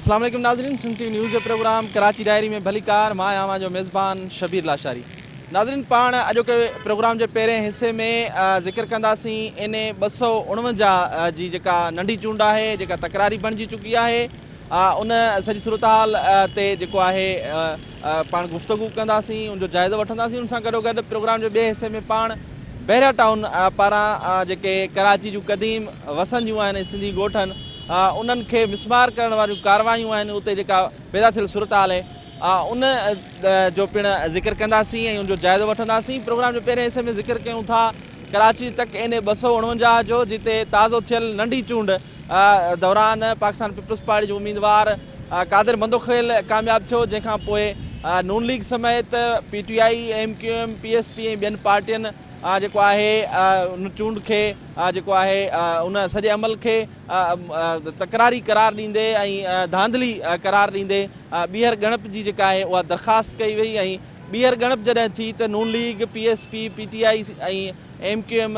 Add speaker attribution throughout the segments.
Speaker 1: अस्सलाम वालेकुम नाज़रीन, सिंध टीवी न्यूज़ जो प्रोग्राम कराची डायरी में भली कार मां आवां जो मेज़बान शबीर लाशारी। नाज़रीन, पाण अॼोके प्रोग्राम जे पहिरें हिस्से में ज़िक्र कंदासीं इन 249 जी जेका नंढी चूंड आहे, जेका तकरारी बणिजी चुकी आहे, उन सॼी सूरत हाल ते जेको आहे पाण गुफ़्तगू कंदासीं, उनजो जाइज़ो वठंदासीं। उन सां गॾोगॾु प्रोग्राम जे ॿिए हिस्से में पाण बहरिया टाउन पारां जेके कराची जूं क़दीम वसंदियूं आहिनि सिंधी ॻोठनि, उन्हनि खे मिसमार करण वारियूं कार्रवायूं आहिनि, उते जेका पैदा थियल सूरत हाल आहे उन जो पिणु ज़िक्र कंदासीं ऐं उनजो जाइज़ो वठंदासीं। प्रोग्राम जे पहिरें हिस्से में ज़िक्र कयूं था कराची तक एन 249 जो, जिते ताज़ो थियल नंढी चूंड दौरान पाकिस्तान पीपल्स पार्टी जो उम्मीदवार कादिर मंदोखेल कामयाबु थियो, जंहिंखां पोइ नून लीग समेत PTI, MQM, PSP ऐं ॿियनि पार्टियुनि जेको आहे उन चूंड खे जेको आहे उन सॼे अमल खे तकरारी करार ॾींदे ऐं धांधली करार ॾींदे ॿीहर ॻणप जी जेका आहे उहा दरख़्वास्त कई वई। ऐं ॿीहर ॻणप जॾहिं थी त नून लीग, PSP, PTI ऐं MQM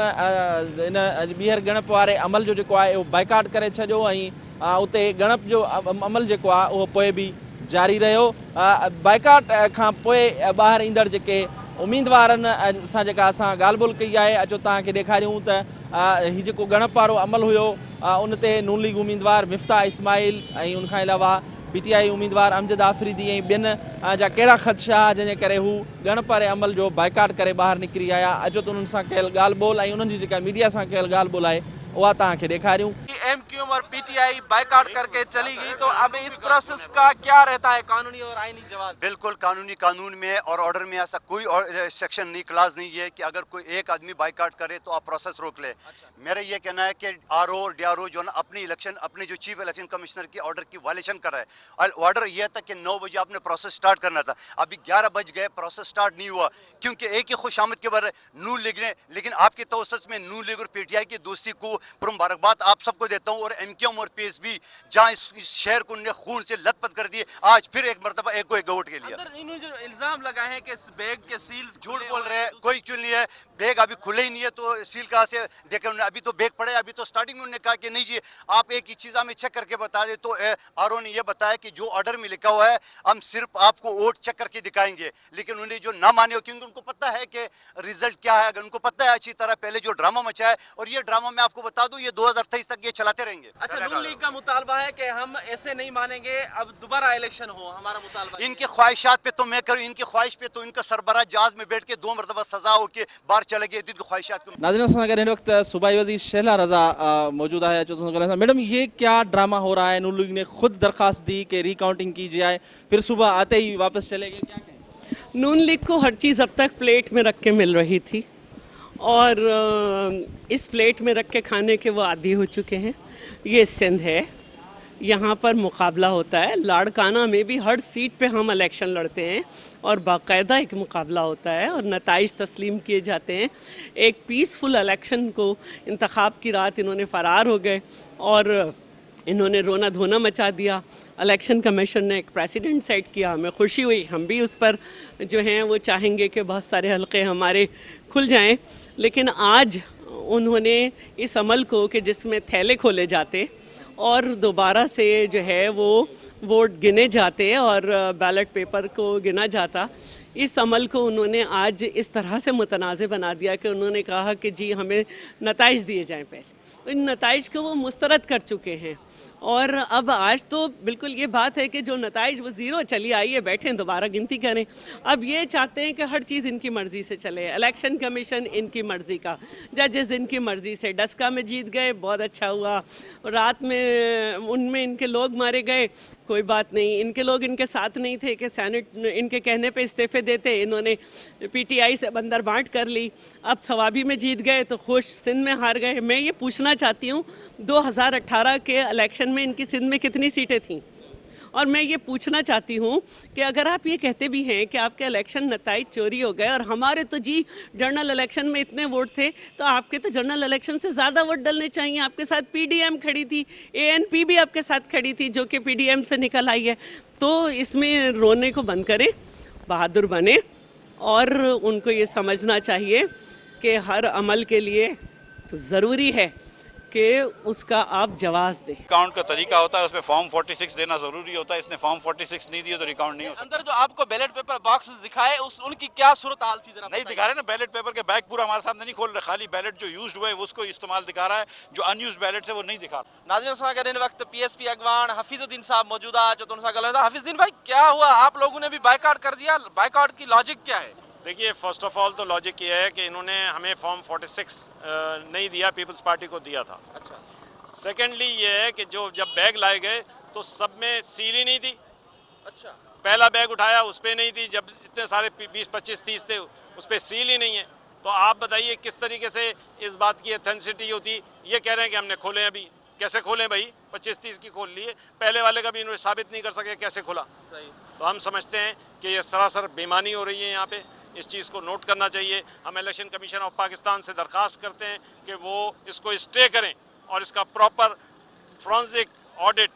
Speaker 1: इन ॿीहर ॻणप वारे अमल जो जेको आहे उहो बाइकाट करे छॾियो ऐं उते ॻणप जो अमल जेको आहे उहो पोइ बि जारी रहियो। बाइकाट खां पोइ ॿाहिरि ईंदड़ जेके उम्मीदवारनि सां जेका असां ॻाल्हि ॿोल कई आहे, अचो तव्हांखे ॾेखारियूं त हीउ जेको ॻणप वारो अमल हुयो उन ते नून लीग उम्मीदवार मिफ्ता इस्माइल ऐं उनखां अलावा PTI उम्मीदवार अमजद आफ़रीदी ऐं ॿियनि जा कहिड़ा ख़दशा, जंहिंजे करे हू ॻणप वारे अमल जो बाइकाट करे ॿाहिरि निकिरी आया। अचो त उन्हनि सां कयल ॻाल्हि ॿोल ऐं उन्हनि जी जेका मीडिया सां कयल ॻाल्हि ॿोल आहे उहा तव्हांखे ॾेखारियूं। MQM और PTI बाइकाट करके चली गई, तो अब इस प्रोसेस का क्या रहता है कानूनी और आईनी जवाब?
Speaker 2: बिल्कुल कानून में और ऑर्डर में ऐसा कोई सेक्शन नहीं, क्लास नहीं है कि अगर कोई एक आदमी बाइकाट करे तो आप प्रोसेस रोक ले। मेरा ये कहना है कि RO और DRO जो ना अपनी इलेक्शन, अपने जो चीफ इलेक्शन कमिश्नर की ऑर्डर की वायलेशन कर रहा है। और ऑर्डर यह था कि 9 बजे आपने प्रोसेस स्टार्ट करना था, अभी 11 बज गए, प्रोसेस स्टार्ट नहीं हुआ, क्योंकि एक ही खुशामद के बारे नून लीग ने, लेकिन आपके तवस्सुस में नून लीग और PTI की दोस्ती को मुबारकबाद आप सबको देता हूँ। और MQM और PSP जहाँ इस शहर को उन्होंने खून से लथपथ कर दिए, आज फिर एक मरतबा एक को एक वोट के लिए
Speaker 1: इन्होंने जो इल्जाम लगा है कि बैग के सील्स
Speaker 2: झूठ बोल रहे हैं, कोई चुन नहीं है, बैग अभी खुले ही नहीं है, तो सील कहाँ से देखे उन्होंने? अभी तो बैग पड़े, अभी तो स्टार्टिंग में उन्होंने कहा कि नहीं जी आप एक ही चीज़ हमें चेक करके बता दे, तो RO ने यह बताया कि जो ऑर्डर में लिखा हुआ है हम सिर्फ आपको वोट चेक करके दिखाएंगे। लेकिन उन्हें जो ना माने, क्योंकि उनको पता है कि रिजल्ट क्या है, अगर उनको पता है अच्छी तरह पहले जो ड्रामा मचा है, और ये ड्रामा मैं आपको बता दूं ये 2023 तक ये चलाते रहेंगे।
Speaker 1: अच्छा, नून लीग का मुतालबा है कि हम ऐसे नहीं मानेंगे, अब दोबारा इलेक्शन हो, हमारा मुतालबा।
Speaker 2: इनकी ख्वाहिशात पे तो मैं करूँ, इनकी ख्वाहिश पे तो इनका सरबराह जहाज में बैठ के 2 मरतबा सजा हो के बाहर चले गए, इनकी ख्वाहिशात को।
Speaker 1: नाज़रीन, असां गॾु हिन वक़्तु सूबाई वज़ीर शहला रज़ा मौजूद है। अचो मैडम, ये क्या ड्रामा हो रहा है? नून लीग ने खुद दरख्वास्त दी कि रिकाउंटिंग की जाए, फिर सुबह आते ही वापस चले गए, क्या कहें?
Speaker 3: नून लीग को हर चीज़ अब तक प्लेट में रख के मिल रही थी और इस प्लेट में रख के खाने के वो आदी हो चुके हैं। ये सिंध है, यहाँ पर मुकाबला होता है, लाड़काना में भी हर सीट पे हम इलेक्शन लड़ते हैं और बाकायदा एक मुकाबला होता है और नताइज तस्लीम किए जाते हैं। एक पीसफुल इलेक्शन को इंतखाब की रात इन्होंने फ़रार हो गए और इन्होंने रोना धोना मचा दिया। इलेक्शन कमीशन ने एक प्रेसिडेंट सेट किया, हमें खुशी हुई, हम भी उस पर जो हैं वो चाहेंगे कि बहुत सारे हलक़े हमारे खुल जाएं। लेकिन आज उन्होंने इस अमल को कि जिसमें थैले खोले जाते और दोबारा से जो है वो वोट गिने जाते और बैलेट पेपर को गिना जाता, इस अमल को उन्होंने आज इस तरह से मुतनाज़ बना दिया कि उन्होंने कहा कि जी हमें नताइज दिए जाएं। पहले इन नताइज को वो मुस्तरद कर चुके हैं और अब आज तो बिल्कुल ये बात है कि जो नताइज वो ज़ीरो, चलिए आइए बैठें दोबारा गिनती करें। अब ये चाहते हैं कि हर चीज़ इनकी मर्ज़ी से चले, इलेक्शन कमीशन इनकी मर्ज़ी का, जजेस इनकी मर्ज़ी से। डस्का में जीत गए, बहुत अच्छा हुआ, रात में उनमें इनके लोग मारे गए, कोई बात नहीं, इनके लोग इनके साथ नहीं थे कि सेनेट इनके कहने पे इस्तीफे देते, इन्होंने PTI से बंदर बांट कर ली। अब सवाबी में जीत गए तो खुश, सिंध में हार गए। मैं ये पूछना चाहती हूँ 2018 के इलेक्शन में इनकी सिंध में कितनी सीटें थीं? और मैं ये पूछना चाहती हूँ कि अगर आप ये कहते भी हैं कि आपके इलेक्शन नताइज चोरी हो गए और हमारे तो जी जनरल इलेक्शन में इतने वोट थे, तो आपके तो जनरल इलेक्शन से ज़्यादा वोट डलने चाहिए। आपके साथ PDM खड़ी थी, ANP भी आपके साथ खड़ी थी जो कि PDM से निकल आई है। तो इसमें रोने को बंद करें, बहादुर बने और उनको ये समझना चाहिए कि हर अमल के लिए ज़रूरी है के उसका आप जवाब दें।
Speaker 4: रिकाउंट का तरीका होता है, उसमें फॉर्म 46 देना जरूरी होता है। इसने फॉर्म 46 नहीं दिया तो रिकाउंट नहीं हो सकता।
Speaker 1: अंदर जो आपको बैलेट पेपर बॉक्स दिखाए उस उनकी क्या सूरत हाल थी जरा
Speaker 4: नहीं
Speaker 1: बताइए।
Speaker 4: दिखा रहे ना, बैलेट पेपर के बैग पूरा हमारे सामने नहीं खोल रहे, खाली बैलेट जो यूज हुए उसको इस्तेमाल दिखा रहा है, जो अनयूज बैलेट है वो नहीं दिखा रहा।
Speaker 1: नाज़रीन सां गॾु हिन वक्त पीएसपी अगवान हफीजुद्दीन साहब मौजूद है जो तुमसे गल हफीजुद्दीन भाई क्या हुआ, आप लोगों ने भी बाइकआउट कर दिया, बाइकआउट की लॉजिक क्या है?
Speaker 5: देखिए, फर्स्ट ऑफ ऑल तो लॉजिक ये है कि इन्होंने हमें फॉर्म 46 नहीं दिया, पीपल्स पार्टी को दिया था।
Speaker 1: अच्छा
Speaker 5: सेकेंडली ये है कि जो जब बैग लाए गए तो सब में सील ही नहीं थी।
Speaker 1: अच्छा
Speaker 5: पहला बैग उठाया उस पर नहीं थी, जब इतने सारे 20, 25, 30 थे उस पर सील ही नहीं है। तो आप बताइए किस तरीके से इस बात की ऑथेंटिसिटी होती। ये कह रहे हैं कि हमने खोले, अभी कैसे खोलें भाई, 25-30 की खोल लिए, पहले वाले का भी इन्होंने साबित नहीं कर सके कैसे खोला।
Speaker 1: सही।
Speaker 5: तो हम समझते हैं कि ये सरासर बेईमानी हो रही है यहाँ पे, इस चीज़ को नोट करना चाहिए। हम इलेक्शन कमीशन ऑफ पाकिस्तान से दरख्वास्त करते हैं कि वो इसको स्टे करें और इसका प्रॉपर फोरेंसिक ऑडिट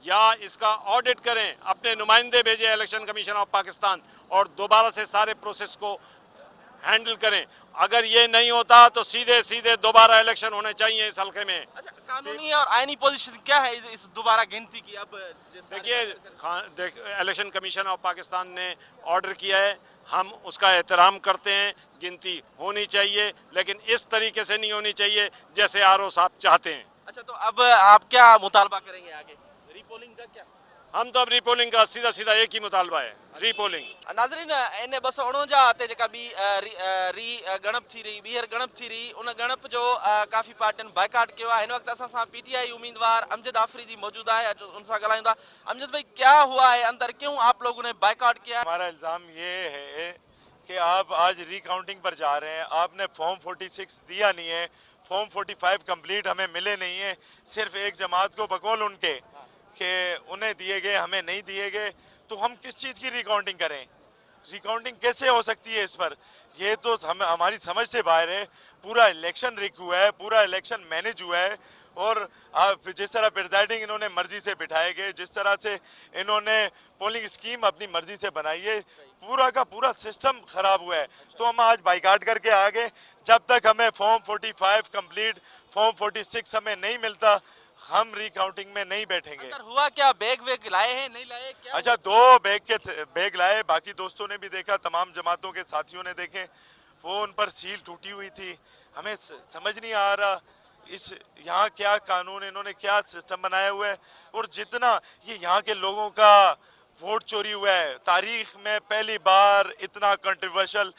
Speaker 5: या इसका ऑडिट करें, अपने नुमाइंदे भेजें इलेक्शन कमीशन ऑफ पाकिस्तान और दोबारा से सारे प्रोसेस को हैंडल करें। अगर ये नहीं होता तो सीधे सीधे दोबारा इलेक्शन होने चाहिए इस हल्के में।
Speaker 1: अच्छा कानूनी और आईनी पोजीशन क्या है इस दोबारा गिनती की? अब
Speaker 5: देखिए, इलेक्शन कमीशन ऑफ पाकिस्तान ने ऑर्डर किया है, हम उसका एहतराम करते हैं, गिनती होनी चाहिए, लेकिन इस तरीके से नहीं होनी चाहिए जैसे आरओ साहब चाहते हैं।
Speaker 1: अच्छा तो अब आप क्या मुतालबा करेंगे आगे, रीपोलिंग का क्या?
Speaker 5: हम तो अब रीपोलिंग का सीधा सीधा एक ही मुतालबा है, रीपोलिंग।
Speaker 1: नाज़रीन इन 249 ते जेका बि री गणप थी रही, ॿीहर गणप थी रही, उन गणप जो काफ़ी पार्टियुनि बाइकाट किया है। हिन वक्त असां सां पीटीआई उम्मीदवार अमजद आफरीदी मौजूद है, उनसे ॻाल्हाईंदा। अमजद भाई क्या हुआ है अंदर, क्यों आप लोगों ने बाइकाट किया?
Speaker 6: हमारा इल्ज़ाम ये है कि आप आज रिकाउंटिंग पर जा रहे हैं, आपने फॉर्म 46 दिया नहीं है, फॉर्म 45 कंप्लीट हमें मिले नहीं है, सिर्फ एक जमात को बकौल उनके कि उन्हें दिए गए, हमें नहीं दिए गए, तो हम किस चीज़ की रिकाउंटिंग करें? रिकाउंटिंग कैसे हो सकती है इस पर? ये तो हमारी समझ से बाहर है। पूरा इलेक्शन रिक हुआ है, पूरा इलेक्शन मैनेज हुआ है, और आप जिस तरह प्रिजाइडिंग इन्होंने मर्जी से बिठाए गए, जिस तरह से इन्होंने पोलिंग स्कीम अपनी मर्जी से बनाई है, पूरा का पूरा सिस्टम ख़राब हुआ है। तो हम आज बाइकाट करके आ गए। जब तक हमें फॉर्म 45 कंप्लीट, फॉर्म 46 हमें नहीं मिलता, हम रिकाउंटिंग में नहीं बैठेंगे।
Speaker 1: अंदर हुआ क्या, बैग वेग लाए हैं नहीं लाए क्या?
Speaker 6: अच्छा, 2 बैग लाए, बाकी दोस्तों ने भी देखा, तमाम जमातों के साथियों ने देखे, वो उन पर सील टूटी हुई थी। हमें समझ नहीं आ रहा इस यहाँ क्या कानून, इन्होंने क्या सिस्टम बनाया हुआ है। और जितना ये यहाँ के लोगों का वोट चोरी हुआ है, तारीख में पहली बार इतना कंट्रोवर्शियल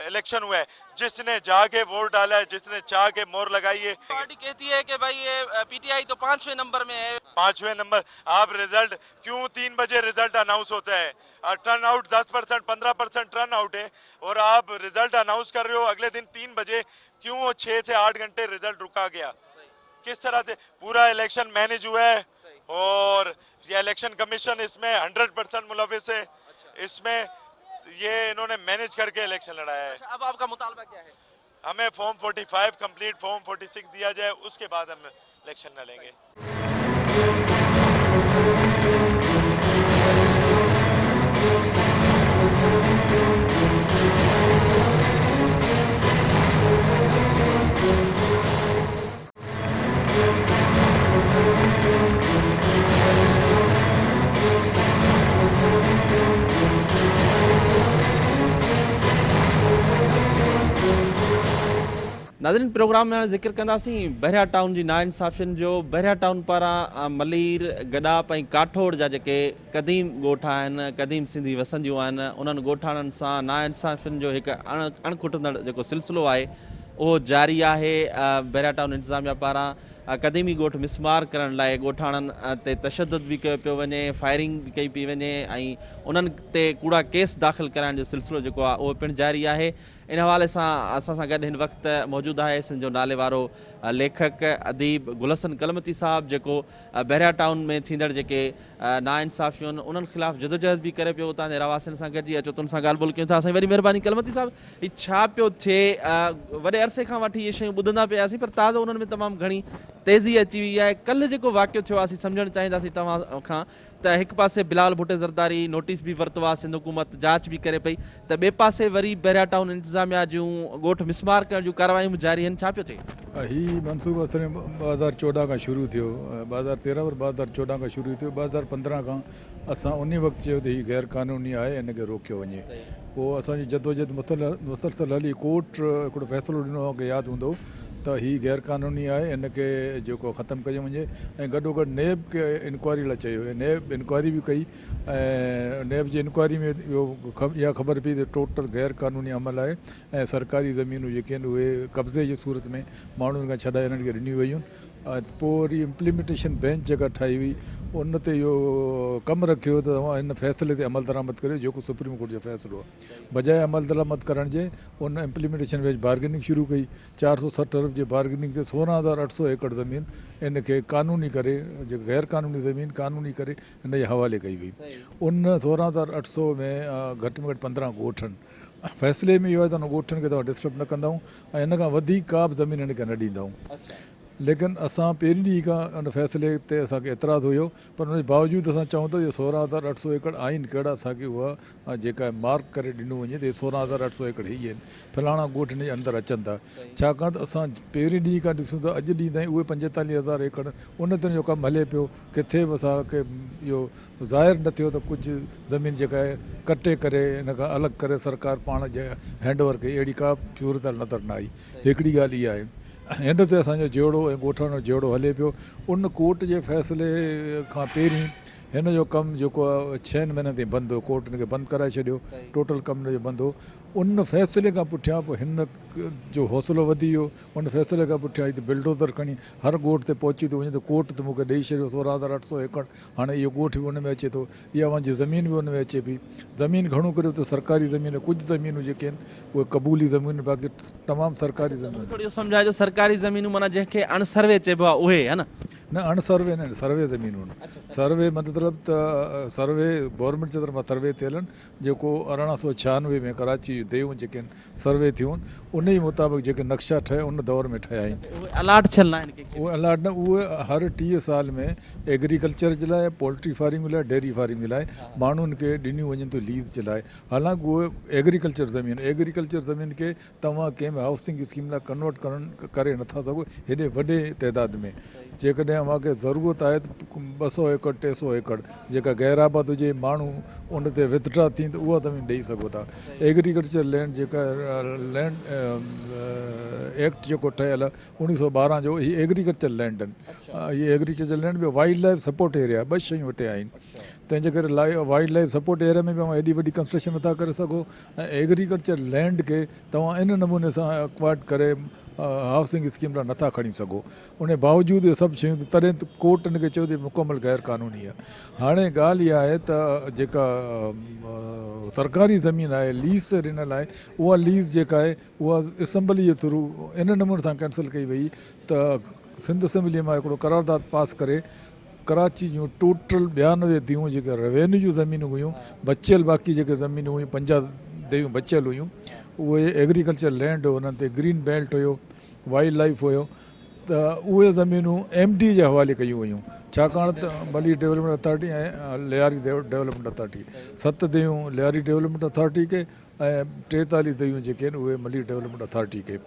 Speaker 6: इलेक्शन हुआ है, जिसने जाके वोट डाला है, जिसने चाह के मोहर लगाई है।
Speaker 1: पार्टी कहती है कि भाई ये पीटीआई तो 5वें नंबर में है।
Speaker 6: 5वें नंबर, आप रिजल्ट क्यों 3 बजे रिजल्ट अनाउंस होता है, टर्न आउट 10%, 15% टर्न आउट है, और आप रिजल्ट अनाउंस कर रहे हो अगले दिन 3 बजे, क्यों 6 से 8 घंटे रिजल्ट रुका गया? किस तरह से पूरा इलेक्शन मैनेज हुआ है? और ये इलेक्शन कमीशन इसमें 100% मुलविस है। इसमें ये इन्होंने मैनेज करके इलेक्शन लड़ाया है।
Speaker 1: अच्छा, अब आपका मुतालबा क्या है?
Speaker 6: हमें फॉर्म 45 कंप्लीट, फॉर्म 46 दिया जाए, उसके बाद हम इलेक्शन लड़ेंगे।
Speaker 1: नाज़रीन प्रोग्राम में हाणे ज़िक्र कंदासीं बहरिया टाउन जी नाइंसाफ़ियुनि जो। बहरिया टाउन पारां मलीर, गडाप ऐं काठोड़ जा जेके क़दीम ॻोठ आहिनि, क़दीम सिंधी वसंदियूं आहिनि, उन्हनि ॻोठाणनि सां नाइंसाफ़ियुनि जो हिकु अणखुटंदड़ जेको सिलसिलो आहे उहो जारी आहे। बहरिया टाउन इंतिज़ामिया पारां क़दीमी ॻोठ मिसमार करण लाइ ॻोठाणनि ते तशदुद बि कयो पियो वञे, फायरिंग बि कई पई वञे, ऐं उन्हनि ते कूड़ा केस दाख़िल कराइण जो सिलसिलो जेको आहे उहो पिणु जारी आहे। इन हवाले सां असां सां गॾु हिन वक़्तु मौजूदु आहे सिंध जो नाले वारो लेखक अदीब गुलहसन कलमती साहब, जेको बहरिया टाउन में थींदड़ जेके नाइंसाफ़ियूं आहिनि उन्हनि ख़िलाफ़ु जदोजहद बि करे पियो। तव्हांजे रवासियुनि सां गॾिजी अचो, तुन सां ॻाल्हि ॿोल कयूं था। असांजी वरी महिरबानी कलमती साहब, हीउ छा पियो थिए? वॾे अरसे खां वठी इहे शयूं ॿुधंदा पिया हुआसीं, पर तव्हां उन्हनि में तमामु घणी तेज़ी अची वई आहे। कल्ह जेको वाक़ियो थियो आहे असीं सम्झणु चाहींदासीं तव्हां खां त हिकु पासे बिलाल भुट्टे ज़रदारी नोटिस बि वरितो आहे, सिंध हुकूमत जांच बि करे पई, त ॿिए पासे वरी बैरिया टाउन इंतिज़ामिया जूं ॻोठ मिसमार करण जूं कार्रवायूं बि जारी आहिनि। छा पियो थिए?
Speaker 7: ही मनसूबो असां 2014 खां शुरू थियो, 2013 और 2014 खां शुरू थियो। 2015 खां असां उन वक़्तु चयो त हीउ गैर क़ानूनी आहे, हिनखे रोकियो वञे। पोइ असांजी जदोजहद मुसलसल हली कोर्ट हिकिड़ो फ़ैसिलो ॾिनो, की यादि हूंदो त हीउ गैर क़ानूनी आहे, हिनखे जेको ख़तमु कयो वञे। ऐं गॾोगॾु नेब खे इंक्वायरी लाइ चयो, नेब इंक्वायरी बि कई, ऐं नेब जी इंक्वायरी में इहो इहा ख़बर पई त टोटल गैर क़ानूनी अमल आहे ऐं सरकारी ज़मीनूं जेके आहिनि उहे कब्ज़े जी सूरत में माण्हुनि खां छॾाए हिननि खे ॾिनियूं वयूं। पोइ वरी इम्प्लीमेंटेशन बेंच जेका ठाही हुई उन ते इहो कमु रखियो त तव्हां हिन फ़ैसिले ते अमल दरामद करियो जेको सुप्रीम कोर्ट जो फ़ैसिलो आहे। बजाए अमल दरामद करण जे उन इम्प्लीमेंटेशन बेंच बार्गेनिंग शुरू कई। 460 अरब जे बार्गेनिंग ते 16,800 एकड़ ज़मीन इनखे क़ानूनी करे, जेको गैर क़ानूनी ज़मीन क़ानूनी करे हिन जे हवाले कई हुई। उन 16,800 में घटि में घटि 15 ॻोठनि फ़ैसिले में इहो आहे त हुन ॻोठनि खे तव्हां डिस्टर्ब न कंदा ऐं हिन खां वधीक का बि ज़मीन हिनखे न ॾींदा। लेकिन असां पहिरीं ॾींहं खां उन फ़ैसिले ते असांखे एतिराज़ु हुयो, पर उनजे बावजूदि असां चऊं था इहे 16,800 एकड़ आहिनि कहिड़ा, असांखे उहा जेका मार्क करे ॾिनो वञे त इहे 16,800 एकड़ ई आहिनि, फलाणा ॻोठ हिन जे अंदरि अचनि था। छाकाणि त असां पहिरीं ॾींहं खां ॾिसूं था अॼु ॾींहं ताईं उहे 45,000 एकड़ उन ते जो कमु हले पियो, किथे बि असांखे इहो ज़ाहिर न थियो त कुझु ज़मीन जेका आहे कटे करे हिन खां अलॻि करे सरकार पाण जे हैंडओवर कई, अहिड़ी का सूरत नज़र न आई। हिकिड़ी ॻाल्हि इहा आहे, हिन ते असांजो जोड़ो ऐं ॻोठनि जो जोड़ो हले पियो। उन कोर्ट जे फ़ैसिले खां पहिरीं हिन जो कमु जेको आहे 6 महीननि ताईं बंदि हो, कोर्ट हिनखे बंदि कराए छॾियो, टोटल कमु हिन जो बंदि हो। उन फ़ैसिले खां पुठियां पोइ हिन जो हौसलो वधी वियो। उन फ़ैसिले खां पुठियां हिते बिल्डोज़र खणी हर ॻोठ ते पहुची थो वञे त कोर्ट त मूंखे ॾेई छॾियो 16,800 एकड़, हाणे इहो ॻोठ बि उन में अचे थो, इहा मुंहिंजी ज़मीन बि उन में अचे पई। ज़मीन घणो करियो त सरकारी ज़मीन, कुझु ज़मीनूं जेके आहिनि उहे क़बूली ज़मीन, बाक़ी तमामु सरकारी ज़मीन।
Speaker 1: थोरी सम्झाइजो, सरकारी ज़मीनूं माना जंहिंखे अणसर्वे चइबो आहे उहे, है न?
Speaker 7: न अणसर्वे न, सर्वे ज़मीनूं आहिनि। सर्वे मतिलबु त सर्वे गवर्नमेंट जे तरफ़ां सर्वे थियल आहिनि, जेको 1896 में कराची जूं देयूं जेके आहिनि सर्वे थियूं आहिनि, उन ई मुताबिक़ जेके नक्शा ठहिया उन दौर में ठहिया आहिनि।
Speaker 1: उहे अलाट थियल न आहिनि?
Speaker 7: उहे अलाट न, उहे हर 30 साल में एग्रीकल्चर जे लाइ, पोल्ट्री फार्मिंग जे लाइ, डेयरी फार्मिंग जे लाइ माण्हुनि खे ॾिनियूं वञनि थियूं लीज़ जे लाइ। हालांकि उहे एग्रीकल्चर ज़मीन खे तव्हां कंहिं बि हाउसिंग स्कीम लाइ कन्वर्ट करे नथा सघो हेॾे वॾे तइदाद में। जेकॾहिं अव्हांखे ज़रूरत आहे त 200 एकड़ 300 एकड़ जेका गैराबाद हुजे, माण्हू उन ते विथड्रा थी त उहा ज़मीन ॾेई सघो था। एग्रीकल्चर लैंड जेका लैंड एक्ट जेको ठहियल आहे 1912 जो, हीअ एग्रीकल्चर लैंड आहिनि। हीअ एग्रीकल्चर लैंड में वाइल्ड लाइफ सपोर्ट एरिया, 2 शयूं हिते आहिनि। तंहिंजे करे वाइल्ड लाइफ सपोर्ट एरिया में बि तव्हां एॾी वॾी कंस्ट्रक्शन नथा करे सघो, ऐं एग्रीकल्चर लैंड खे तव्हां इन नमूने सां एक्वायर्ड करे हाउसिंग स्कीम लाइ नथा खणी सघो। उन बावजूदि इहे सभु शयूं, तॾहिं त कोर्ट हिनखे चयो त मुकमल गैर क़ानूनी आहे। हाणे ॻाल्हि इहा आहे त जेका सरकारी ज़मीन आहे लीज़ ते ॾिनल आहे, उहा लीज़ जेका आहे उहा असेंबली जे थ्रू इन नमूने सां कैंसिल कई वई त सिंध असेंबलीअ मां हिकिड़ो करारदाद पास करे कराची जूं टोटल 92 दियूं जेके रेवेन्यू जूं ज़मीनूं हुयूं, बचियल बाक़ी जेके ज़मीनूं हुयूं 50 दियूं बचियल हुयूं, उहे एग्रीकल्चर लैंड हो, उन्हनि ते ग्रीन बेल्ट हुयो, वाइल्ड लाइफ हुयो, त उहे ज़मीनूं MD जे हवाले कयूं वयूं। छाकाणि त मली डेवलपमेंट अथॉरिटी ऐं लियारी डेवलपमेंट अथॉरिटी, 7 दियूं लियारी डेवलपमेंट अथॉरिटी खे ऐं 43 दियूं जेके आहिनि उहे मली डेवलपमेंट अथॉरिटी खे।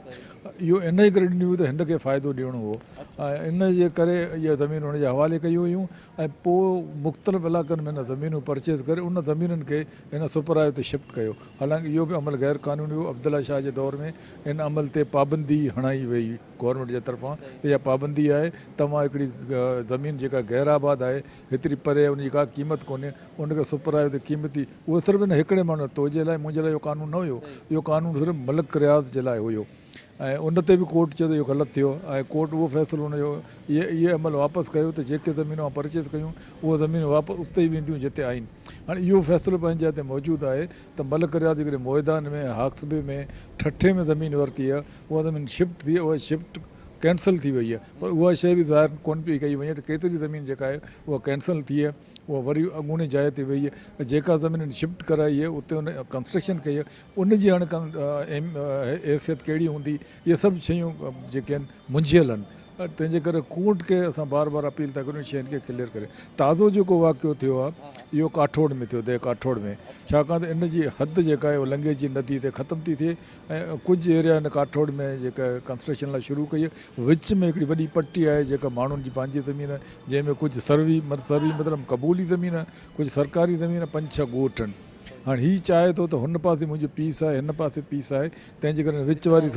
Speaker 7: इहो इन ई करे ॾिनी हुई त हिन खे फ़ाइदो ॾियणो हो, ऐं इन जे करे इहे ज़मीनूं हुन जे हवाले कयूं हुयूं। ऐं पोइ मुख़्तलिफ़ इलाइक़नि में हिन ज़मीनूं परचेज़ करे उन ज़मीनुनि खे हिन सुपरायो ते शिफ्ट कयो। हालांकि इहो बि अमल गैर क़ानूनी हो। अब्दुल्ला शाह जे दौर में इन अमल ते पाबंदी हणाई वई गवर्नमेंट जे तरफ़ां, इहा पाबंदी आहे तव्हां हिकिड़ी ज़मीन जेका गैराबाद आहे, हेतिरी परे उनजी का क़ीमत कोन्हे, उनखे सुपरायो ते क़ीमती, उहो सिर्फ़ु इन हिकिड़े माण्हू, तुंहिंजे लाइ मुंहिंजे लाइ इहो क़ानून न हुयो, इहो क़ानून सिर्फ़ु मलिक रियाज़ जे लाइ हुयो। ऐं उन ते बि कोर्ट चयो त इहो ग़लति थियो, ऐं कोर्ट उहो फ़ैसिलो हुनजो इहे अमल वापसि कयो त जेके ज़मीनूं परचेज़ कयूं उहे ज़मीनूं वापसि उते ई वेंदियूं जिते आहिनि। हाणे इहो फ़ैसिलो पंहिंजे हिते मौजूदु आहे त मलिक रियाज़ हिकिड़े मोइदान में, हाक्सबे में, ठठे में ज़मीन वरिती आहे, उहा ज़मीन शिफ्ट थी, उहा शिफ्ट कैंसिल थी वई आहे, पर उहा शइ बि ज़ाहिर कोन पई कई वञे त केतिरी ज़मीन जेका आहे उहा कैंसिल थी आहे, उहा वरी अॻूणे जाइ ते वई आहे। जेका ज़मीन शिफ्ट कराई आहे उते उन कंस्ट्रक्शन कई आहे, उनजी हाणे हैसियत कहिड़ी हूंदी, इहे सभु शयूं जेके आहिनि मुंझियल आहिनि। तंहिंजे करे कोर्ट खे असां बार बार अपील था करियूं शयुनि खे क्लियर करे। ताज़ो जेको वाक़ियो थियो आहे इहो काठोड़ में थियो, दे काठोड़ में, छाकाणि त इन जी हद जेका आहे उहा लंघे जी नदी ते ख़तमु थी थिए ऐं कुझु एरिया इन काठोड़ में जेका कंस्ट्रक्शन लाइ शुरू कई आहे, विच में हिकिड़ी वॾी पट्टी आहे जेका माण्हुनि जी पंहिंजी ज़मीन, जंहिंमें कुझु सरवी मतिलबु क़बूली ज़मीन, कुझु सरकारी ज़मीन, 5-6 ॻोठ आहिनि। हाणे हीउ चाहे थो त हुन पासे मुंहिंजो पीस आहे, हिन पासे पीस आहे, तंहिंजे करे विच वारी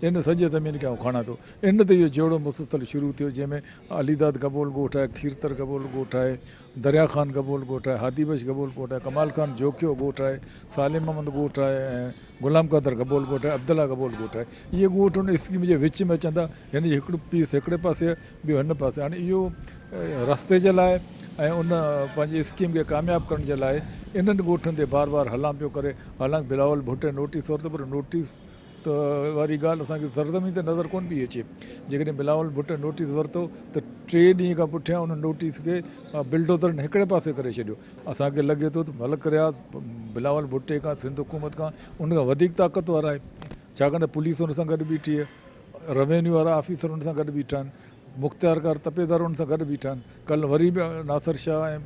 Speaker 7: इन सॼे ज़मीन खे आउं खणा थो। इन ते इहो जहिड़ो मुसलसल शुरू थियो, जंहिंमें अलीदाद गबोल ॻोठ आहे, खीरतर गबोल ॻोठ आहे, दरिया ख़ान गबोल ॻोठ आहे, हादीबश गबोल ॻोठ आहे, कमाल ख़ान जोकियो ॻोठ आहे, सालिम अहमद ॻोठ आहे, ऐं गुलाम क़दर गबोल ॻोठ आहे, अब्दुल्ला गबोल ॻोठ आहे। इहे ॻोठ उन स्कीम जे विच में अचंदा, हिन जी हिकिड़ो पीस हिकिड़े पासे आहे, ॿियो हिन पासे। हाणे इहो रस्ते जे लाइ ऐं उन पंहिंजी स्कीम खे कामयाबु करण जे लाइ इन्हनि ॻोठनि ते बार बार हलां पियो करे। हालांकि बिलावल भुट्टे नोटिस वरितो, पर नोटिस त वारी ॻाल्हि असांखे सरज़मीन ते नज़र कोन पई अचे। जेकॾहिं बिलावल भुट्टे नोटिस वरितो त 3 ॾींहं खां पुठियां उन नोटिस खे बिल्डोज़रनि हिकिड़े पासे करे छॾियो। असांखे लॻे थो त मलक रियाज़ बिलावल भुट्टे खां, सिंध हुकूमत खां उन खां वधीक ताक़तवर आहे, छाकाणि त पुलिस हुन सां गॾु बीठी आहे, रेवेन्यू वारा ऑफिसर हुन सां गॾु बीठा आहिनि, मुख़्तियारकार तपेदार हुन सां गॾु बीठा आहिनि। कल्ह वरी बि नासिर शाह ऐं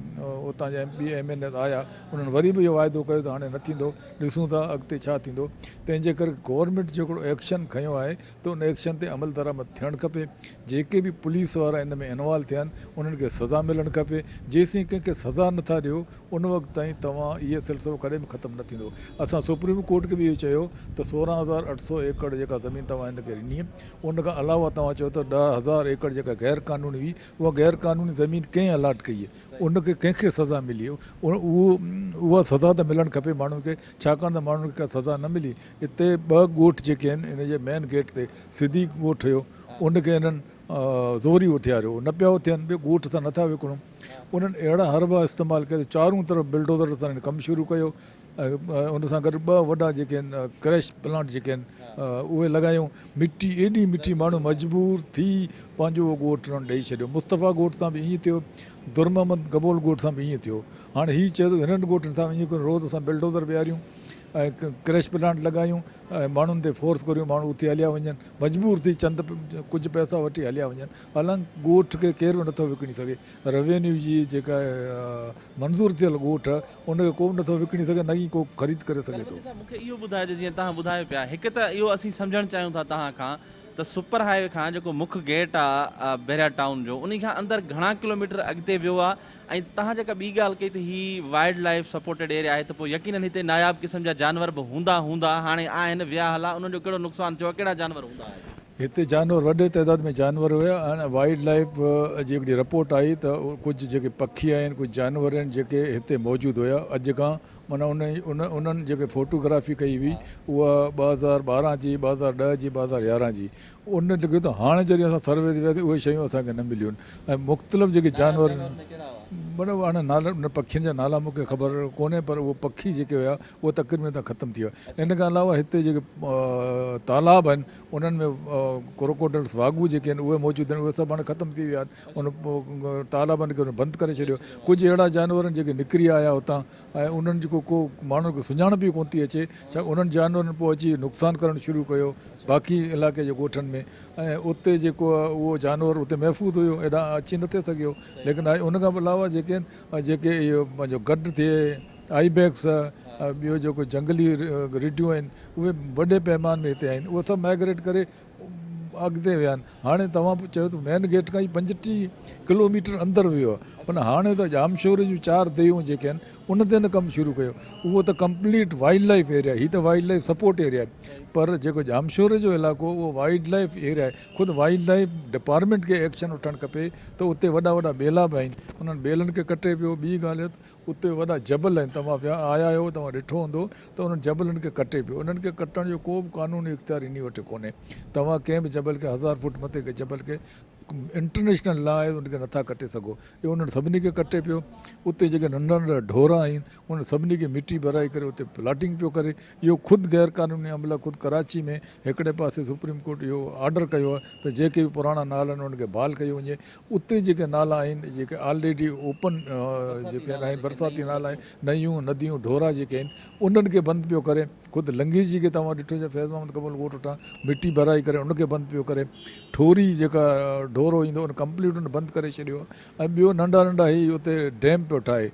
Speaker 7: उतां जा MP MN आया, उन्हनि वरी बि इहो वाइदो कयो त हाणे न थींदो, ॾिसूं था अॻिते छा थींदो। तंहिंजे करे गवर्नमेंट जेको एक्शन खयो आहे त उन एक्शन ते अमल दरामद थियणु खपे। जेके बि पुलिस वारा इन में इन्वॉल्व थिया आहिनि उन्हनि खे सज़ा मिलणु खपे। जेसीं कंहिंखे सज़ा नथा ॾियो उन वक़्तु ताईं तव्हां इहे सिलसिलो कॾहिं बि ख़तमु न थींदो। असां सुप्रीम कोर्ट खे बि इहो चयो त 16,800 एकड़ जेका ज़मीन तव्हां हिनखे ॾिनी, उन खां अलावा तव्हां चयो त 10,000 एकड़ जेका गैर क़ानूनी हुई, उहा गैर क़ानूनी ज़मीन कंहिं अलाट कई आहे, उनखे कंहिंखे सज़ा मिली, उहा सज़ा त मिलणु खपे माण्हुनि खे, छाकाणि त माण्हुनि खे का सज़ा न मिली। हिते 2 ॻोठ जेके आहिनि, इन जे मेन गेट ते सिधी ॻोठ हुयो, उनखे हिननि ज़ोरी उथियारियो, न पिया उथियनि, ॿियो ॻोठ सां नथा विकिणूं। उन्हनि अहिड़ा हरबा इस्तेमालु कया, चारूं तरफ़ बिल्डोज़र सां हिन कमु शुरू कयो। उन सां गॾु 2 वॾा जेके आहिनि क्रैश प्लांट जेके आहिनि उहे लॻायूं। मिटी, एॾी मिटी, माण्हू मजबूर थी पंहिंजो उहो ॻोठ उन्हनि ॾेई छॾियो। मुस्तफ़ा ॻोठ सां बि ईअं थियो, दुर मोहम्मद गबोल ॻोठ सां बि ईअं थियो। हाणे हीउ चए थो हिननि ॻोठनि सां ईअं कोन, रोज़ असां बिल्डोज़र ॿियारियूं ऐं क्रैश प्लांट लॻायूं ऐं माण्हुनि ते फोर्स करियूं, माण्हू उते हलिया वञनि, मजबूर थी कुझु पैसा वठी हलिया वञनि। हालांकि ॻोठ खे केर बि नथो विकिणी सघे। रेवेन्यू जी जेका मंज़ूरु थियल ॻोठ आहे उनखे को बि नथो विकिणी सघे, न ई को ख़रीद करे सघे थो।
Speaker 1: मूंखे इहो ॿुधाइजो, जीअं तव्हां ॿुधायो पिया, हिकु त इहो असीं सम्झणु चाहियूं था तव्हां खां त सुपर हाईवे खां जेको मुख्य गेट आहे बैरिया टाउन जो, उन खां अंदरि घणा किलोमीटर अॻिते वियो आहे। ऐं तव्हां जेका ॿी ॻाल्हि कई त हीअ वाइल्ड लाइफ सपोर्टेड एरिया आहे, त पोइ यकीनन हिते नायाब क़िस्म जा जानवर बि हूंदा, हाणे आहिनि, विया हला, उन्हनि जो कहिड़ो नुक़सानु थियो आहे, कहिड़ा जानवर हूंदा आहिनि?
Speaker 7: हिते जानवर, वॾे तइदाद में जानवर हुया। हाणे वाइल्ड लाइफ जी हिकिड़ी रिपोर्ट आई त कुझु जेके पखी आहिनि, कुझु जानवर आहिनि जेके हिते मौजूदु हुया अॼु खां, माना उन्हनि जेके फ़ोटोग्राफी कई हुई उहा 2012 जी, 2010 जी, 2011 जी। उन लॻियो त हाणे जॾहिं असां सर्वे ते वियासीं उहे शयूं असांखे न मिलियूं आहिनि। ऐं मुख़्तलिफ़ जेके जानवर, मतिलबु हाणे नाला, उन पखियुनि जा नाला मूंखे ख़बर कोन्हे, पर उहे पखी जेके हुया उहे तक़रीबन त ख़तमु थी विया। इन खां अलावा हिते जेके तालाब आहिनि उन्हनि में क्रोकोडाइल्स, वाघू जेके आहिनि उहे मौजूदु आहिनि, उहे सभु हाणे ख़तमु थी विया आहिनि। उन तालाबनि खे बंदि करे छॾियो। कुझु अहिड़ा जानवर आहिनि जेके निकिरी आया उतां ऐं उन्हनि जेको को माण्हुनि खे सुञाणप ई कोन थी अचे, छा उन्हनि जानवरनि पोइ अची नुक़सानु करणु शुरू कयो बाक़ी इलाइक़े जे ॻोठनि में। ऐं उते जेको आहे उहो जानवर उते महफ़ूज़ हुयो, एॾा अची न थिए सघियो। लेकिन उन खां अलावा जेके आहिनि, जेके इहो पंहिंजो गॾु थिए, आईबैक्स, ॿियो जेको जंगली रिढियूं आहिनि, उहे वॾे पैमाने में हिते आहिनि, उहे सभु माइग्रेट करे अॻिते विया आहिनि। हाणे तव्हां चयो त मेन गेट खां ई 35 किलोमीटर अंदरि वियो आहे, पर हाणे त जामशोर जूं 4 दहियूं जेके आहिनि उन ते न कमु शुरू कयो। उहो त कंप्लीट वाइल्ड लाइफ एरिया, हीअ त वाइल्ड लाइफ सपोर्ट एरिया आहे, पर जेको जामशोर जो इलाइक़ो उहो वाइल्ड लाइफ एरिया आहे। ख़ुदि वाइल्ड लाइफ डिपार्टमेंट खे एक्शन वठणु खपे त उते वॾा वॾा ॿेला बि आहिनि, उन्हनि ॿेलनि खे कटे पियो। ॿी ॻाल्हि उते वॾा जबल आहिनि, तव्हां आया आहियो, तव्हां ॾिठो हूंदो त उन्हनि जबलनि खे कटे पियो। उन्हनि खे कटण जो को बि क़ानूनी इख़्तियार इन वटि कोन्हे। तव्हां कंहिं बि जबल खे 1000 फुट मथे के जबल खे इंटरनेशनल लॉ आहे उनखे नथा कटे सघो। इहो उन्हनि सभिनी खे कटे पियो। उते जेके नंढा नंढा ढोरा आहिनि उन सभिनी खे मिटी भराए करे उते प्लाटिंग पियो करे। इहो ख़ुदि गैर क़ानूनी अमल ख़ुदि कराची में हिकिड़े पासे सुप्रीम कोर्ट इहो ऑर्डर कयो आहे त जेके बि पुराणा नाला आहिनि उनखे बहाल कयो वञे। उते जेके नाला आहिनि जेके ऑलरेडी ओपन जेके आहिनि बरसाती नाला आहिनि, नयूं नदियूं ढोरा जेके आहिनि उन्हनि खे बंदि पियो करे। ख़ुदि लंघीजी खे तव्हां ॾिठो फैज़ मोहम्मद कबूल ॻोठ वटां मिटी भराई करे उनखे बंदि पियो करे। ठोरी जेका ढोरो ईंदो उन कंप्लीट उन बंदि करे छॾियो ऐं ॿियो नंढा नंढा ही उते डैम पियो ठाहे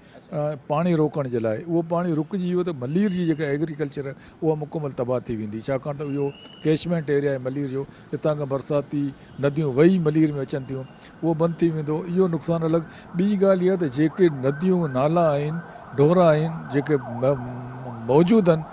Speaker 7: पाणी रोकण जे लाइ। उहो पाणी रुकिजी वियो त मलीर जी जेका एग्रीकल्चर उहा मुकमल तबाह थी वेंदी, छाकाणि त इहो कैचमेंट एरिया आहे मलीर जो, हितां खां बरसाती नदियूं वही मलीर में अचनि थियूं, उहो बंदि थी वेंदो, इहो नुक़सानु अलॻि। ॿी ॻाल्हि इहा त जेके नदियूं नाला आहिनि ढोरा आहिनि जेके मौजूदु आहिनि,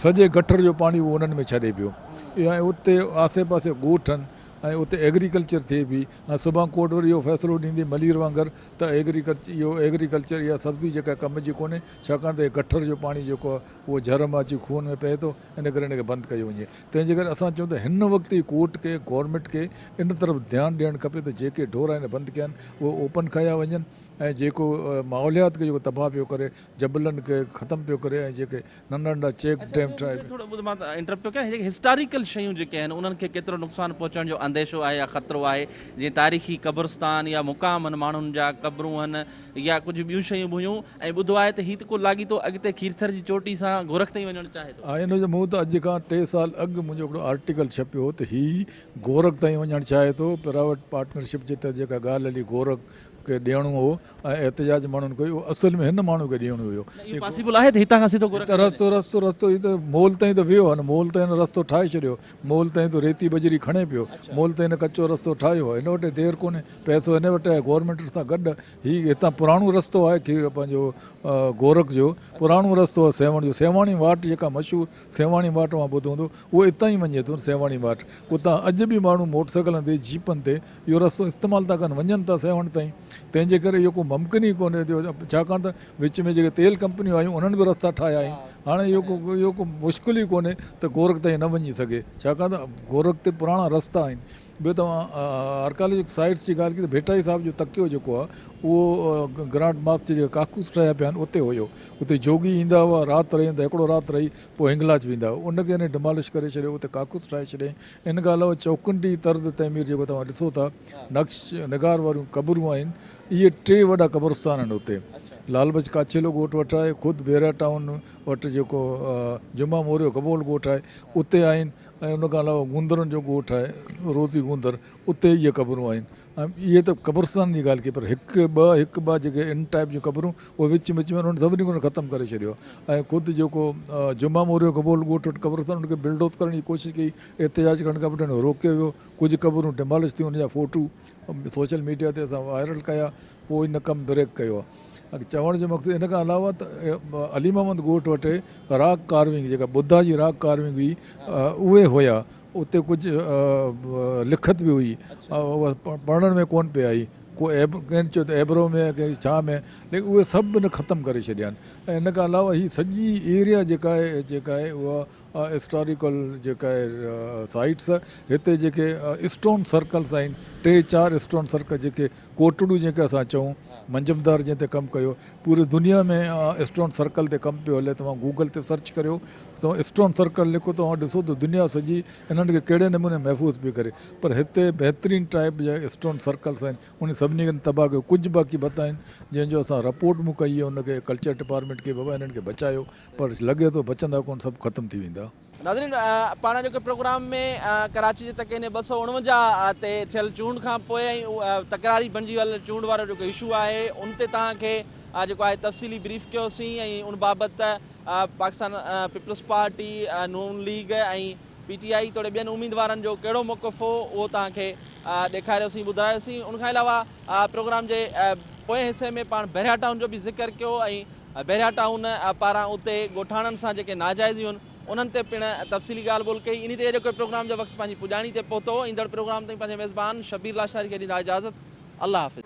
Speaker 7: सॼे गटर जो पाणी उहो उन्हनि में छॾे पियो ऐं उते आसे पासे ॻोठ आहिनि ऐं उते एग्रीकल्चर थिए बि। ऐं सुभाणे कोर्ट वरी इहो फ़ैसिलो ॾींदी मलीर वांगुरु त एग्रीकल्चर इहा सब्ज़ी जेका कम जी कोन्हे, छाकाणि त गटर जो पाणी जेको आहे उहो झर मां अची खून में पए थो, इन करे हिनखे बंदि कयो वञे। तंहिंजे करे असां चऊं त हिन वक़्तु ई कोर्ट खे गवर्नमेंट खे इन तरफ़ ध्यानु ॾियणु खपे त जेके ढोर आहिनि बंदि कया आहिनि उहो ओपन कया वञनि ऐं जेको माहौलियात खे जेको तबाह पियो करे, जबलनि खे ख़तमु पियो करे ऐं जेके नंढा नंढा चेक डैम ठाहे।
Speaker 1: थोरो मां इंटरप्ट पियो कयां, हिस्टोरिकल शयूं जेके आहिनि उन्हनि खे केतिरो नुक़सानु पहुचण जो अंदेशो आहे या ख़तरो आहे, जीअं तारीख़ी क़ब्रस्तान या मुक़ाम आहिनि माण्हुनि जा, क़बरूं आहिनि या कुझु ॿियूं शयूं हुयूं, ऐं ॿुधो आहे त हीअ त को लाॻीतो अॻिते खीरथर जी चोटी सां गोरख ताईं वञणु चाहे थो।
Speaker 7: हिन जो मूं त अॼु खां 3 साल अॻु मुंहिंजो हिकिड़ो आर्टिकल छपियो हो त हीउ गोरख ताईं वञणु चाहे थो, प्राइवेट पार्टनरशिप जे तहत जेका ॻाल्हि हली गोरख खे ॾियणो हो ऐं एहतिजाज माण्हुनि कयो, उहो असल में हिन माण्हू खे ॾियणो हुयो।
Speaker 1: पॉसिबल आहे त हितां खां सिधो गोरख
Speaker 7: रस्तो हीअ त मोल ताईं त वियो आहे न, मोल ताईं रस्तो ठाहे छॾियो, मोल ताईं त रेती बजरी खणे पियो, मोल ताईं कचो रस्तो ठाहियो आहे, हिन वटि देरि कोन्हे, पैसो हिन वटि आहे गवर्नमेंट सां गॾु। हीउ हितां पुराणो रस्तो आहे पंहिंजो गोरख जो पुराणो रस्तो आहे सेवण जो, सेवाणी वाट जेका मशहूरु सेवाणी वाट मां ॿुधो हूंदो, उहो हितां ई वञे थो सेवाणी वाट। उतां अॼु बि माण्हू मोटरसाइकिलनि ते जीपनि ते इहो रस्तो इस्तेमालु था कनि, वञनि था सेवण ताईं। तंहिंजे करे इहो को मुमकिन ई कोन्हे, छाकाणि त विच में जेके तेल कंपनियूं आयूं उन्हनि बि रस्ता ठाहिया आहिनि। हाणे इहो को मुश्किल ई कोन्हे त गोरख ताईं न वञी सघे, छाकाणि त गोरख ते पुराणा रस्ता आहिनि। ॿियो तव्हां आर्कियोलॉजिक साइट्स जी ॻाल्हि कई त भेटाई साहिब जो तकियो जेको आहे उहो ग्रांड मास्क जे जेके काकूस ठहिया पिया आहिनि उते हुयो, उते जोगी ईंदा हुआ, राति रहींदा, हिकिड़ो राति रही पोइ हिंगलाज वेंदा हुआ, उनखे हिन डिमॉलिश करे छॾियो, उते काकूस ठाहे छॾियईं। इन खां अलावा चौकुंडी तर्ज़ तइमीर जेको तव्हां ॾिसो था, नक्श निगार वारियूं क़बरूं आहिनि, इहे 3 वॾा क़ब्रस्तान आहिनि उते। लालबज काछेलो ॻोठ वटि आहे, ख़ुदि बेरा टाउन वटि जेको जुमा मोरियो कबोल ॻोठ आहे उते आहिनि, ऐं उन खां अलावा गुंदरनि जो ॻोठ आहे रोज़ी गुंदर, उते इहे क़बरूं आहिनि। ऐं इहे त क़ब्रस्तान जी ॻाल्हि कई, पर हिकु ॿ जेके इन टाइप जूं क़बरूं उहे विच में उन्हनि सभिनी को ख़तमु करे छॾियो। ऐं ख़ुदि जेको जुमा मोरियो कबोल ॻोठ वटि क़ब्रस्तान उनखे बिल्डोज़ करण जी कोशिशि कई, एहतिजाज करण खां पुठियां रोकियो वियो, कुझु क़बरूं डिमॉलिश थी, उनजा फ़ोटू सोशल मीडिया ते असां वायरल कया, पोइ इन कमु ब्रेक कयो आहे। चवण जो मक़सदु इन खां अलावा त अली मोहम्मद ॻोठ वटि राग कार्विंग जेका बुद्धा जी राग कार्विंग हुई उहे हुया, उते कुझु लिखत बि हुई, उहा पढ़ण में कोन पे आई, को कंहिं चयो त एब्रो में कंहिं छा में, लेकिन उहे सभु ख़तमु करे छॾिया आहिनि। ऐं इन खां अलावा हीअ सॼी एरिया जेका आहे उहा हिस्टोरिकल जेका आहे साइट्स, हिते जेके स्टोन सर्कल्स आहिनि, 3-4 स्टोन सर्कल जेके कोटड़ू जेके असां चऊं, मंजमदार जंहिं ते कमु कयो, पूरी दुनिया में स्टोन सर्कल ते कमु पियो हले। तव्हां गूगल ते सर्च करियो, तव्हां स्टोन सर्कल लिखो, तव्हां ॾिसो त दुनिया सॼी इन्हनि खे कहिड़े नमूने महफ़ूज़ पई करे, पर हिते बहितरीनु टाइप जा स्टोन सर्कल्स आहिनि, उन सभिनी खे तबाह कयो। कुझु बाक़ी बता आहिनि जंहिंजो असां रिपोर्ट मूं कई आहे उनखे कल्चर डिपार्टमेंट खे, बाबा इन्हनि खे बचायो, पर लॻे थो बचंदा कोन, सभु ख़तमु थी वेंदा।
Speaker 1: नाज़रीन, पाण जेके प्रोग्राम में कराची जे तके 249 ते थियल चूंड खां पोइ ऐं तकरारी बणिजी वियल चूंड वारो जेको इशू आहे उन ते तव्हांखे जेको आहे तफ़सीली ब्रीफ कयोसीं, ऐं उन बाबति पाकिस्तान पीपल्स पार्टी, नून लीग ऐं PTI तोड़े ॿियनि उम्मीदवारनि जो कहिड़ो मौक़िफ़ हो उहो तव्हांखे ॾेखारियोसीं, ॿुधायोसीं। उनखां अलावा प्रोग्राम जे पोएं हिसे में पाण बहरिया टाउन जो बि ज़िक्र कयो, ऐं बहरिया टाउन पारां उते ॻोठाणनि सां जेके नाजाइज़ियूं आहिनि उन्हनि ते पिणु तफ़सीली ॻाल्हि ॿोल कई। इन ते जेको प्रोग्राम जो वक़्तु पंहिंजी पुॼाणी ते पहुतो। ईंदड़ प्रोग्राम ताईं पंहिंजे मेज़बान शबीर लाशारी खे ॾींदा इजाज़त। अल्लाह हाफ़िज़।